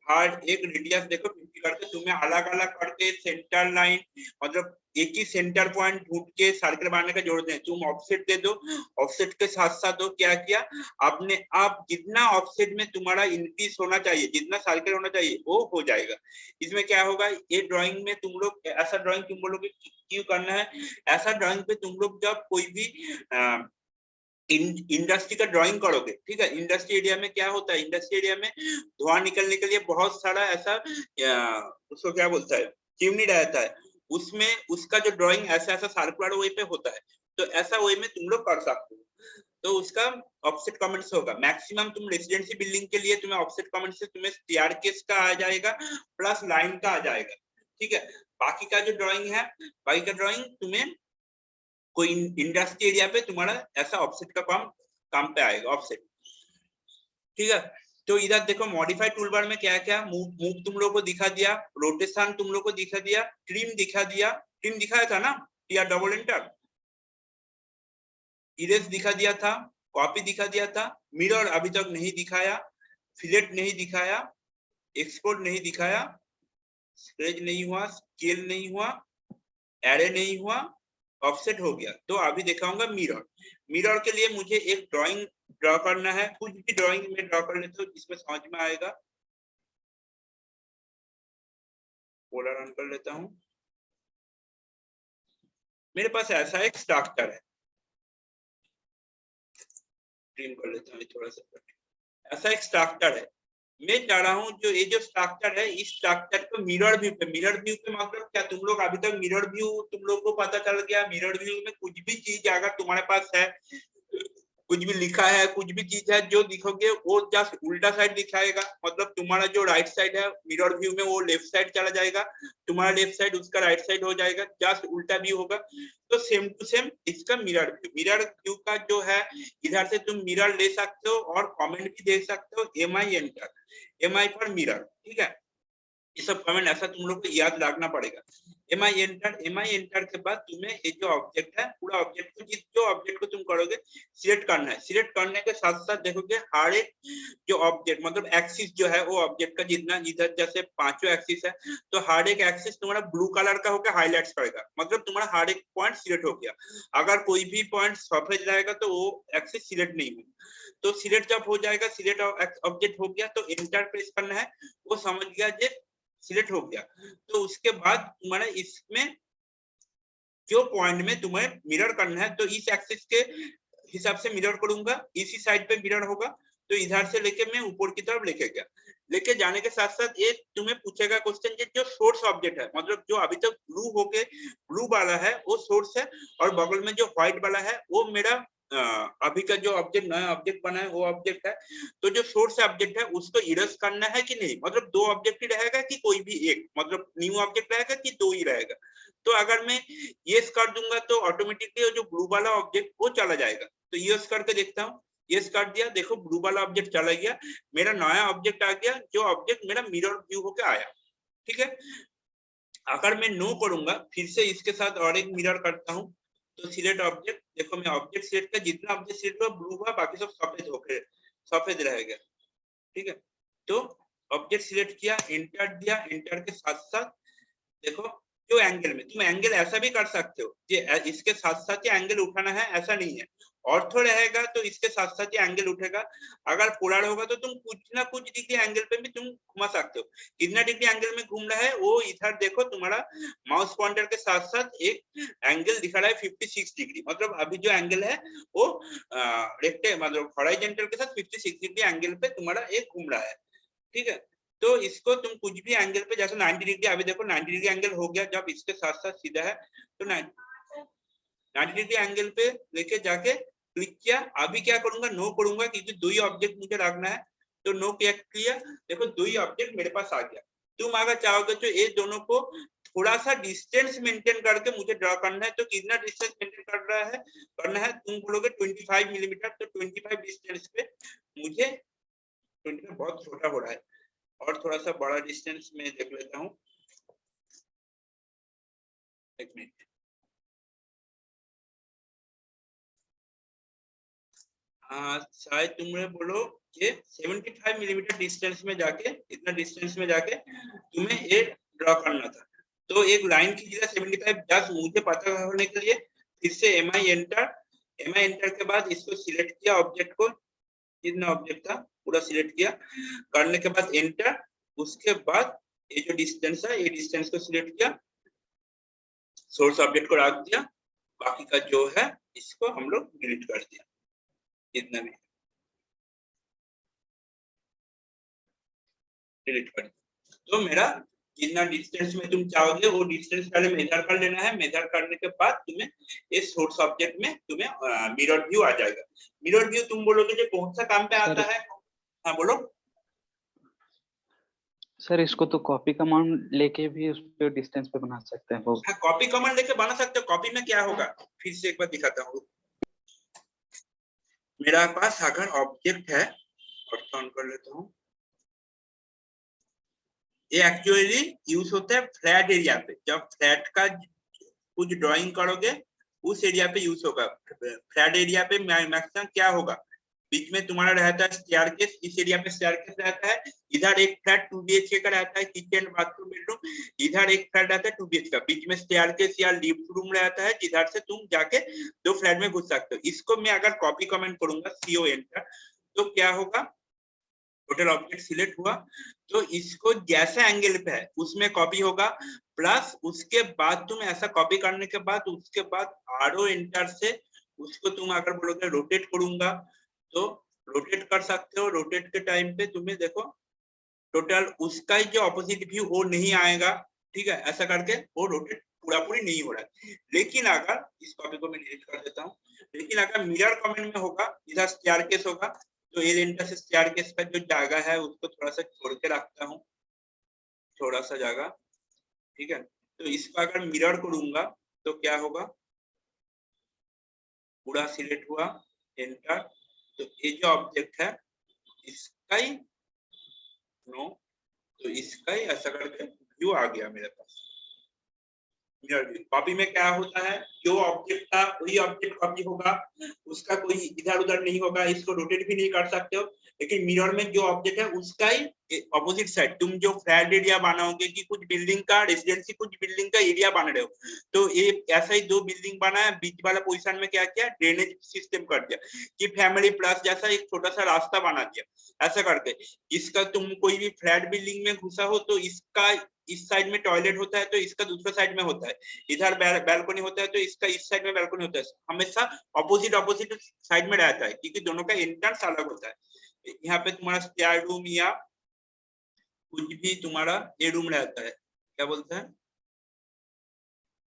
हर एक रेडियस देखो 50 करके, तुम्हें अलग अलग करके सेंटर लाइन, मतलब एक ही सेंटर पॉइंट ढूंढ के सर्कल बनाने का जरूरत नहीं, तुम ऑफसेट दे दो, ऑफसेट के साथ साथ दो, क्या किया आपने, आप जितना ऑफसेट में तुम्हारा इंक्रीज होना चाहिए, जितना सर्कल होना चाहिए वो हो जाएगा। इसमें क्या होगा, ये ड्राइंग में तुम लोग ऐसा ड्राइंग तुम लोग क्यों करना है, ऐसा ड्राइंग पे तुम लोग जब कोई भी इंडस्ट्री का ड्राइंग करोगे, ठीक है, इंडस्ट्री एरिया में क्या होता है, इंडस्ट्री एरिया में धुआं निकलने के लिए बहुत सारा ऐसा उसको क्या बोलता है, चिमनी रहता है, उसमें उसका जो ड्राइंग ऐसा ऐसा सर्कुलर वे पे होता है, तो ऐसा वे में तुम लोग कर सकते हो। तो उसका ऑफसेट कमेंट्स होगा मैक्सिमम, तुम रेजिडेंसी बिल्डिंग के लिए तुम्हें ऑफसेट कमेंट से तुम्हें स्टेयरकेस का आ जाएगा प्लस लाइन का आ जाएगा, ठीक है। बाकी का जो ड्राइंग है, बाकी का ड्राइंग तुम्हें कोई इंडस्ट्री एरिया पे तुम्हारा ऐसा ऑफसेट का काम पे आएगा, ऑफसेट, ठीक है। तो इधर देखो मॉडिफाइड टूलबार में क्या क्या मूव तुम लोगों को दिखा दिया, रोटेशन तुम लोगों को दिखा दिया, ट्रिम दिखा दिया, ट्रिम दिखाया था ना, या डबल एंटर, इरेज दिखा दिया था, कॉपी दिखा दिया था, मिरर अभी तक नहीं दिखाया, फिलेट नहीं दिखाया, एक्सपोर्ट नहीं दिखाया, स्क्रेच नहीं हुआ, स्केल नहीं हुआ, एरे नहीं हुआ, ऑफसेट हो गया। तो अभी दिखाऊंगा मिरर। मिरर के लिए मुझे एक ड्राइंग ड्रॉ करना है, कुछ भी ड्राइंग में ड्रॉ कर लेते हो जिसमें समझ में आएगा। पोलर रन कर लेता हूं। मेरे पास ऐसा एक स्ट्रक्चर है, ट्रिम कर लेता हूं थोड़ा सा, ऐसा एक स्ट्रक्चर है। मैं चाह रहा हूँ जो ये जो स्ट्रक्चर है, इस स्ट्रक्चर को मिरर व्यू पे, मिरर व्यू पे मतलब क्या, तुम लोग अभी तक मिरर व्यू तुम लोग को पता चल गया, मिरर व्यू में कुछ भी चीज अगर तुम्हारे पास है, कुछ भी लिखा है, कुछ भी चीज है, जो दिखोगे वो जस्ट उल्टा साइड दिखाएगा, मतलब तुम्हारा जो राइट साइड है मिरर व्यू में वो लेफ्ट साइड चला जाएगा, तुम्हारा लेफ्ट साइड उसका राइट साइड हो जाएगा, जस्ट उल्टा व्यू होगा। तो सेम टू सेम इसका मिरर व्यू, मिरर व्यू का जो है, इधर से तुम मिरर ले सकते हो और कमेंट भी देख सकते हो, MI enter, MI for mirror, ठीक है। ये सब कमेंट ऐसा तुम लोग को याद रखना पड़ेगा। एमआई एंटर के बाद तुम्हें ये जो ऑब्जेक्ट है, पूरा ऑब्जेक्ट को, जिस जो ऑब्जेक्ट को तुम करोगे सिलेक्ट करना है, सिलेक्ट करने के साथ साथ देखोगे हर एक जो ऑब्जेक्ट मतलब एक्सिस जो है वो ऑब्जेक्ट का जितना, इधर जैसे पांचों एक्सिस है, तो हर एक एक्सिस तुम्हारा ब्लू कलर का होकर हाईलाइट्स करेगा, मतलब तुम्हारा हर एक पॉइंट सिलेक्ट हो गया। अगर कोई भी पॉइंट सफेद रहेगा तो वो एक्सिस सिलेक्ट नहीं होगा। तो सिलेक्ट जब हो जाएगा, सिलेक्ट ऑब्जेक्ट हो गया, तो एंटर प्रेस करना है, वो समझ गया जे सिलेक्ट हो गया। तो उसके बाद तुम्हारा इसमें जो पॉइंट में तुम्हें मिरर करना है, तो इस एक्सिस के हिसाब से मिरर करूंगा, इसी साइड पे मिरर होगा, तो इधर से लेके मैं ऊपर की तरफ लेके गया, लेके जाने के साथ साथ ये तुम्हें पूछेगा क्वेश्चन, जो सोर्स ऑब्जेक्ट है, मतलब जो अभी तक ब्लू होके ब्लू वाला है वो सोर्स है, और बगल में जो व्हाइट वाला है वो मेरा अभी का जो ऑब्जेक्ट, नया ऑब्जेक्ट बना है वो ऑब्जेक्ट है। तो जो सोर्स ऑब्जेक्ट है उसको इरेज करना है कि नहीं, मतलब दो ऑब्जेक्ट ही रहेगा कि कोई भी एक, मतलब न्यू ऑब्जेक्ट रहेगा कि दो ही रहेगा। तो अगर मैं यस कर दूंगा तो ऑटोमेटिकली जो ब्लू वाला ऑब्जेक्ट वो चला जाएगा। तो यस करके देखता हूँ, यस कर दिया, देखो ब्लू वाला ऑब्जेक्ट चला गया, मेरा नया ऑब्जेक्ट आ गया, जो ऑब्जेक्ट मेरा मिरर व्यू होके आया, ठीक है। अगर मैं नो करूंगा, फिर से इसके साथ और एक मिरर करता हूँ, तो सिलेक्ट ऑब्जेक्ट, देखो मैं ऑब्जेक्ट सिलेक्ट का जितना ऑब्जेक्ट सिलेक्ट हुआ ब्लू हुआ, बाकी सब सफेद होके सफेद रहेगा, ठीक है। तो ऑब्जेक्ट सिलेक्ट किया, एंटर दिया, एंटर के साथ साथ देखो जो एंगल में, तुम एंगल ऐसा भी कर सकते हो कि इसके साथ साथ ही एंगल उठाना है, ऐसा नहीं है। ऑर्थो रहेगा तो इसके साथ साथ ही एंगल उठेगा, अगर पोलर होगा तो तुम कुछ ना कुछ डिग्री एंगल पे भी तुम घुमा सकते हो। कितना डिग्री एंगल में घूम रहा है वो इधर देखो, तुम्हारा माउस पॉइंटर के साथ साथ एक एंगल दिखा रहा है 56 डिग्री, मतलब अभी जो एंगल है वो रेक्टे मतलब हॉरिजॉन्टल के साथ 56 डिग्री एंगल पे तुम्हारा एक घूम रहा है। ठीक है। तो इसको तुम कुछ भी एंगल पे, जैसे 90 डिग्री, अभी देखो 90 डिग्री एंगल हो गया, जब इसके साथ साथ सीधा है तो 90 डिग्री एंगल पे लेके जाके क्लिक किया। अभी क्या करूंगा, नो करूंगा क्योंकि दो ही ऑब्जेक्ट मुझे रखना है, तो नो किया। देखो दो ही ऑब्जेक्ट मेरे पास आ गया। तुम अगर चाहोगे तो ये दोनों को थोड़ा सा डिस्टेंस मेंटेन करके मुझे ड्रॉ करना है, तो कितना डिस्टेंस मेंटेन करना है तुम बोलोगे 25 मिलीमीटर, तो 25 डिस्टेंस पे मुझे 25 बहुत छोटा हो रहा है, और थोड़ा सा बड़ा डिस्टेंस में देख लेता हूँ, एक मिनट। शायद तुम बोलो कि 75 मिलीमीटर डिस्टेंस में जाके, इतना डिस्टेंस में जाके तुम्हें ये ड्रॉ करना था। तो एक लाइन खींचेगा 75, जस्ट मुझे पता होने के लिए फिर से एमआई एंटर के बाद इसको सिलेक्ट किया, ऑब्जेक्ट को, जितना ऑब्जेक्ट था पूरा सिलेक्ट किया, करने के बाद एंटर, उसके बाद ये जो डिस्टेंस है ये डिस्टेंस को सिलेक्ट किया, सोर्स ऑब्जेक्ट को रख दिया, बाकी का जो है इसको हम लोग डिलीट कर दिया, जितना भी डिलीट कर दिया। तो मेरा जितना डिस्टेंस में तुम चाहोगे वो डिस्टेंस पहले मेजर कर लेना है। मेजर करने के बाद तुम्हें इस सोर्स ऑब्जेक्ट में तुम्हें मिरर व्यू आ जाएगा। मिरर व्यू तुम बोलोगे जो कौन सा काम पे आता है? हाँ बोलो सर। इसको तो कॉपी कमांड लेके भी उस पे डिस्टेंस पे बना सकते हैं वो। हाँ, कॉपी कमांड लेके बना सकते हो। कॉपी में क्या होगा, फिर से एक बार दिखाता हूँ। मेरा पास अगर ऑब्जेक्ट है, और ऑन कर लेता हूँ, ये एक्चुअली यूज होता है फ्लैट एरिया पे। जब फ्लैट का कुछ ड्राइंग करोगे उस एरिया पे यूज होगा। फ्लैट एरिया पे मैक्सिमम क्या होगा, बीच में तुम्हारा रहता है स्टेयरकेस, इस एरिया पे स्टेयरकेस रहता है, इधर एक फ्लैट 2 BHK का रहता है, किचन बाथरूम बेडरूम, इधर एक फ्लैट रहता है 2 BHK का, बीच में स्टेयरकेस या लिफ्ट रूम रहता है, जिधर से तुम जाके दो फ्लैट में घुस सकते हो। इसको मैं अगर कॉपी कमेंट करूंगा CO एंटर, तो क्या होगा, टोटल ऑब्जेक्ट सिलेक्ट हुआ, तो इसको जैसा एंगल पे है उसमें कॉपी होगा, प्लस उसके बाद तुम ऐसा कॉपी करने के बाद उसके बाद आरो एंटर से उसको तुम अगर बोलोगे रोटेट करूंगा तो रोटेट कर सकते हो। रोटेट के टाइम पे तुम्हें देखो टोटल उसका ही जो ऑपोजिट व्यू वो नहीं आएगा, ठीक है, ऐसा करके वो रोटेट पूरा पूरी नहीं हो रहा है। लेकिन अगर इस कॉपी को मैं डिलीट कर देता हूँ, लेकिन अगर मिरर कमेंट में होगा, इधर स्टेयरकेस होगा, तो ये एंटर से स्टेयरकेस का जो जगह है उसको थोड़ा सा छोड़ के रखता हूँ, थोड़ा सा जगह, ठीक है। तो इसका अगर मिरर करूंगा तो क्या होगा, पूरा सिलेक्ट हुआ, एंटर, तो ये जो ऑब्जेक्ट है इसका ही नो, तो इसका ही ऐसा करके व्यू आ गया मेरे पास। कॉपी में क्या होता है, जो ऑब्जेक्ट था वही ऑब्जेक्ट कॉपी होगा, उसका कोई इधर उधर नहीं होगा, इसको रोटेट भी नहीं कर सकते हो। लेकिन मिरर में जो ऑब्जेक्ट है उसका ही अपोजिट साइड, तुम जो फ्लैट एरिया बनाओगे कि कुछ बिल्डिंग का रेसिडेंसी, कुछ बिल्डिंग का एरिया बना रहे हो, तो ये ऐसा ही दो बिल्डिंग बना है, बीच वाला पोजीशन में क्या किया, ड्रेनेज सिस्टम कर दिया कि फैमिली प्लस जैसा एक छोटा सा रास्ता बना दिया। ऐसा करके इसका तुम कोई भी फ्लैट बिल्डिंग में घुसा हो तो इसका इस साइड में टॉयलेट होता है तो इसका दूसरा साइड में होता है, इधर बैल्कनी होता है तो इसका इस साइड में बैल्कनी होता है, हमेशा ऑपोजिट साइड में रहता है क्योंकि दोनों का एंट्रेंस अलग होता है। यहाँ पे तुम्हारा स्टेयर रूम या कुछ भी तुम्हारा ये रूम रहता है, क्या बोलते हैं,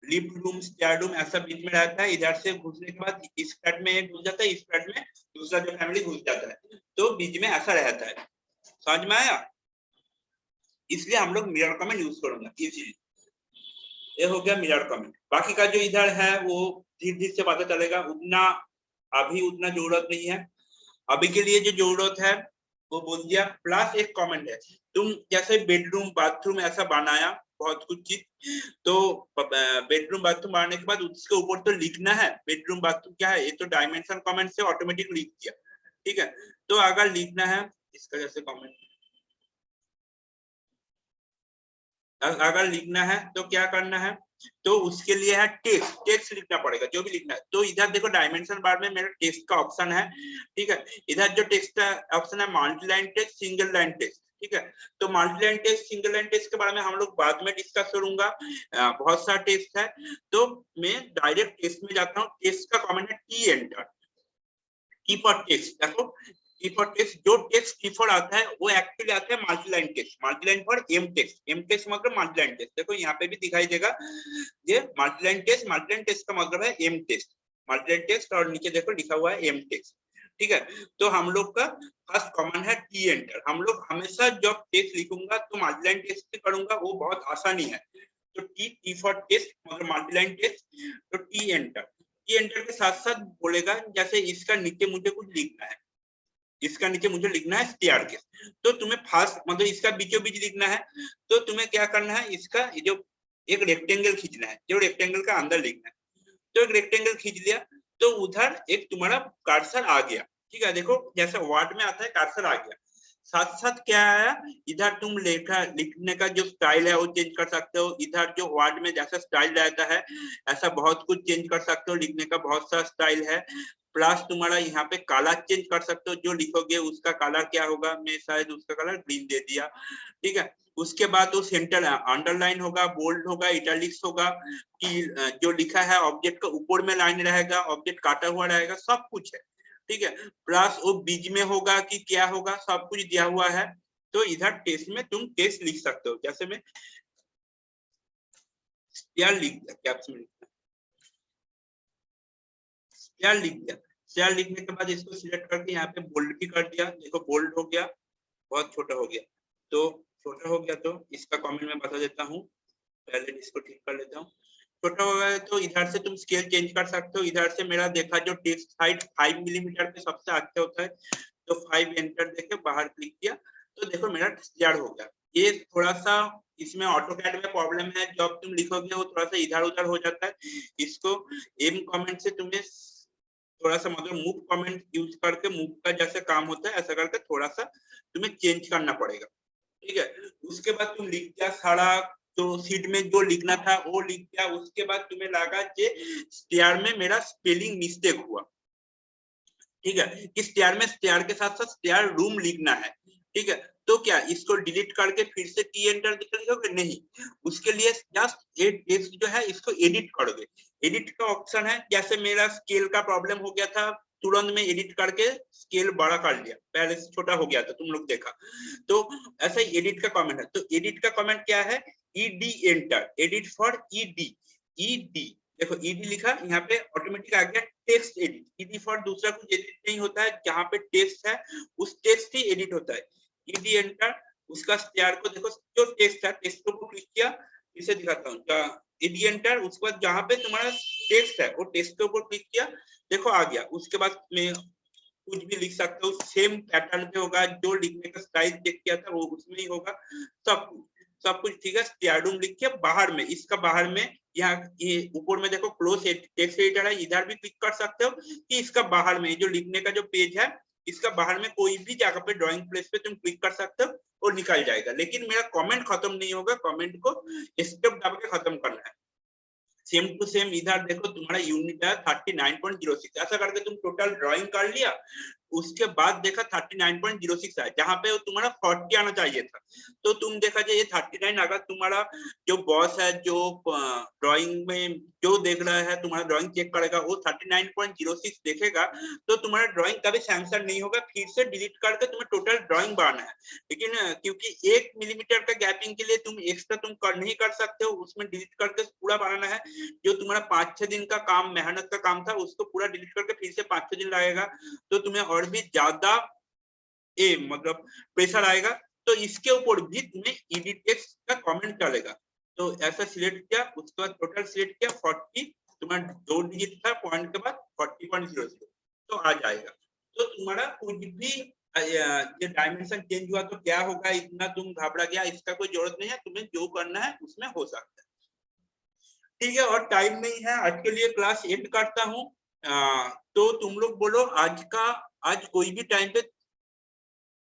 लिफ्ट रूम, स्टेयर रूम, ऐसा बीच में रहता है। इधर से घुसने के बाद इस फ्लैट में एक घुस जाता है, इस फ्लैट में दूसरा जो फैमिली घुस जाता है, तो बीच में ऐसा रहता है। समझ में आया? इसलिए हम लोग मिरर कमेंट यूज करूंगा। ये हो गया मिरर कमेंट। बाकी का जो इधर है वो धीरे धीरे से पता चलेगा, उतना अभी उतना जरूरत नहीं है। अभी के लिए जो जरूरत है वो बोल दिया। प्लस एक कमेंट है, तुम जैसे बेडरूम बाथरूम ऐसा बनाया बहुत कुछ चीज, तो बेडरूम बाथरूम बनाने के बाद उसके ऊपर तो लिखना है बेडरूम बाथरूम क्या है, ये तो डायमेंशन कमेंट से ऑटोमेटिक लिख दिया, ठीक है। तो अगर लिखना है इसका जैसे कमेंट, अगर लिखना है तो क्या करना है, तो उसके लिए है टेक्स्ट लिखना पड़ेगा, जो भी लिखना है। तो इधर देखो डायमेंशन बार में मेरा टेक्स्ट का ऑप्शन है, ठीक है। इधर जो टेक्स्ट का ऑप्शन है multi line text, single line text, ठीक है। तो multi line text, single line text के बारे में हम लोग बाद में डिस्कस करूंगा, बहुत सारा टेक्स्ट है। तो मैं डायरेक्ट टेक्स्ट में जाता हूँ। टेक्स्ट का कमेंट है T enter, T for text. देखो टी फॉर टेस्ट, जो टेस्ट टी फॉर आता है वो एक्चुअली आता है multiline test, multiline for M test, M test मतलब मल्टीलाइन टेस्ट। देखो यहाँ पे भी दिखाई देगा ये मल्टीलाइन टेस्ट, मल्टीलाइन टेस्ट का मतलब है एम टेस्ट, मल्टीलाइन टेस्ट, और नीचे देखो लिखा हुआ है एम टेस्ट। ठीक है, तो हम लोग का फर्स्ट कॉमन है टी एंटर। हम लोग हमेशा जब टेस्ट लिखूंगा तो मल्टीलाइन टेस्ट से करूंगा, वो बहुत आसानी है। तो टी फॉर टेस्ट मतलब मल्टीलाइन टेस्ट, तो टी एंटर, टी एंटर के साथ साथ बोलेगा जैसे इसका नीचे मुझे कुछ लिखना है, इसका नीचे मुझे लिखना है स्टेयरकेस, तो तुम्हें फास्ट मतलब इसका बीचों बीच लिखना है, तो तुम्हें क्या करना है, इसका जो एक रेक्टेंगल खींचना है, जो रेक्टेंगल का अंदर लिखना है, तो एक रेक्टेंगल खींच लिया तो उधर एक तुम्हारा कर्सर आ गया। ठीक है, देखो जैसे वर्ड में आता है कर्सर आ गया, साथ साथ क्या आया, इधर तुम लेखा लिखने का जो स्टाइल है वो चेंज कर सकते हो, इधर जो वर्ड में जैसा स्टाइल रहता है ऐसा बहुत कुछ चेंज कर सकते हो, लिखने का बहुत सा स्टाइल है। प्लस तुम्हारा यहाँ पे कलर चेंज कर सकते हो, जो लिखोगे उसका कलर क्या होगा, मैं शायद उसका कलर ग्रीन दे दिया। ठीक है, उसके बाद वो सेंटर अंडरलाइन होगा, बोल्ड होगा, इटैलिक्स होगा, कि जो लिखा है ऑब्जेक्ट का ऊपर में लाइन रहेगा, ऑब्जेक्ट काटा हुआ रहेगा, सब कुछ है। ठीक है, प्लस वो बीच में होगा कि क्या होगा, सब कुछ दिया हुआ है। तो इधर टेस्ट में तुम टेस्ट लिख सकते हो, जैसे मैं स्टेयर लिख दिया, कैप्स में लिखना स्टेयर लिख दिया, स्टेयर लिखने के बाद इसको सिलेक्ट करके यहाँ पे बोल्ड भी कर दिया, देखो बोल्ड हो गया, बहुत छोटा हो गया। तो छोटा हो गया तो इसका कमेंट में बता देता हूँ, पहले इसको ठीक कर लेता हूँ। छोटा हो गया तो इधर से तुम स्केल चेंज कर सकते हो, इधर से मेरा देखा जो टेक्स्ट हाइट 5 मिलीमीटर पे सबसे अच्छा होता है, तो 5 एंटर देके बाहर क्लिक किया, तो देखो मेरा स्टेयर हो गया। ये थोड़ा सा इसमें ऑटोकैड में प्रॉब्लम है, जब तुम लिखोगे वो थोड़ा सा इधर उधर हो जाता है, इसको एम कमेंट से तुम्हें थोड़ा सा मतलब मूव कमेंट यूज करके, मूव का जैसे काम होता है ऐसा करके थोड़ा सा तुम्हें चेंज करना पड़ेगा। ठीक है, उसके बाद तुम लिख दिया सारा, तो सीट में जो लिखना था वो लिख दिया, उसके बाद तुम्हें लगा कि स्टेयर में मेरा स्पेलिंग मिस्टेक हुआ। ठीक है, कि स्टेयर में स्टेयर के साथ साथ स्टेयर रूम लिखना है। ठीक है, तो क्या इसको डिलीट करके फिर से टी एंटर लिखोगे, नहीं, उसके लिए जस्ट ये टेक्स्ट जो है इसको एडिट करोगे। एडिट का ऑप्शन है, जैसे मेरा स्केल का प्रॉब्लम हो गया था, तुरंत में एडिट करके स्केल बड़ा कर लिया, पहले से छोटा हो गया था, तुम लोग देखा, तो ऐसा ही एडिट का कमेंट है। तो एडिट का कमेंट क्या है, ED enter, edit for ED, ED देखो ईडी लिखा, यहाँ पे ऑटोमेटिक आ गया टेक्स्ट एडिट, ईडी फॉर दूसरा कुछ एडिट नहीं होता है, जहाँ पे टेक्स्ट है उस टेक्स्ट ही एडिट होता है। ईडी एंटर, उसका स्टेयर को देखो, जो टेक्स्ट है टेक्स्ट को क्लिक किया, इसे दिखाता हूँ, ईडी एंटर, उसके बाद जहाँ पे तुम्हारा टेक्स्ट है वो टेक्स्ट के ऊपर क्लिक किया, देखो आ गया। उसके बाद मैं कुछ भी लिख सकता हूँ, सेम पैटर्न पे होगा, जो लिखने का स्टाइल चेक किया था वो उसमें ही होगा, सब कुछ ठीक है। स्टेयर रूम लिख के बाहर में, इसका बाहर में यहाँ ये ऊपर में देखो क्लोज टेक्स्ट एडिटर है, इधर भी क्लिक कर सकते हो कि इसका बाहर में जो लिखने का जो पेज है इसका बाहर में कोई भी जगह पे ड्राइंग प्लेस पे तुम क्लिक कर सकते हो और निकल जाएगा। लेकिन मेरा कमेंट खत्म नहीं होगा, कमेंट को स्टेप दबा के खत्म करना है। सेम टू सेम इधर देखो तुम्हारा यूनिट है 39.06, ऐसा करके तुम टोटल ड्राइंग कर लिया, उसके बाद देखा 39.06 है, जहां पे तुम्हारा 40 आना चाहिए था, तो तुम देखा जाए ये 39। अगर तुम्हारा जो बॉस है, जो ड्राइंग में जो देख रहा है, तुम्हारा ड्राइंग चेक करेगा, वो 39.06 देखेगा, तो तुम्हारा ड्राइंग कभी सैंक्शन नहीं होगा, फिर से डिलीट करके तुम्हें टोटल ड्राइंग बनाना है। लेकिन क्योंकि 1 मिलीमीटर का गैपिंग के लिए तुम एक्स्ट्रा तुम कर नहीं कर सकते हो, उसमें डिलीट करके पूरा बनाना है। जो तुम्हारा 5-6 दिन का काम, मेहनत का काम था, उसको पूरा डिलीट करके फिर से 5-6 दिन लगेगा, तो तुम्हें और भी ज्यादा मतलब प्रेशर आएगा। तो इसके ऊपर भी तुम्हें एडिट टेक्स्ट का कमेंट चलेगा। तो ऐसा सिलेक्ट किया, उसके बाद टोटल सिलेक्ट किया 40, तुम्हारा 2 डिजिट था पॉइंट के बाद 40.00, तो आ जाएगा। तो तुम्हारा कुछ भी ये डायमेंशन चेंज हुआ तो क्या होगा, इतना तुम घबरा गया, इसका कोई जरूरत नहीं है, तुम्हें जो करना है उसमें हो सकता है। ठीक है, और टाइम नहीं है, आज के लिए क्लास एंड करता हूँ। तो तुम लोग बोलो आज कोई भी टाइम पे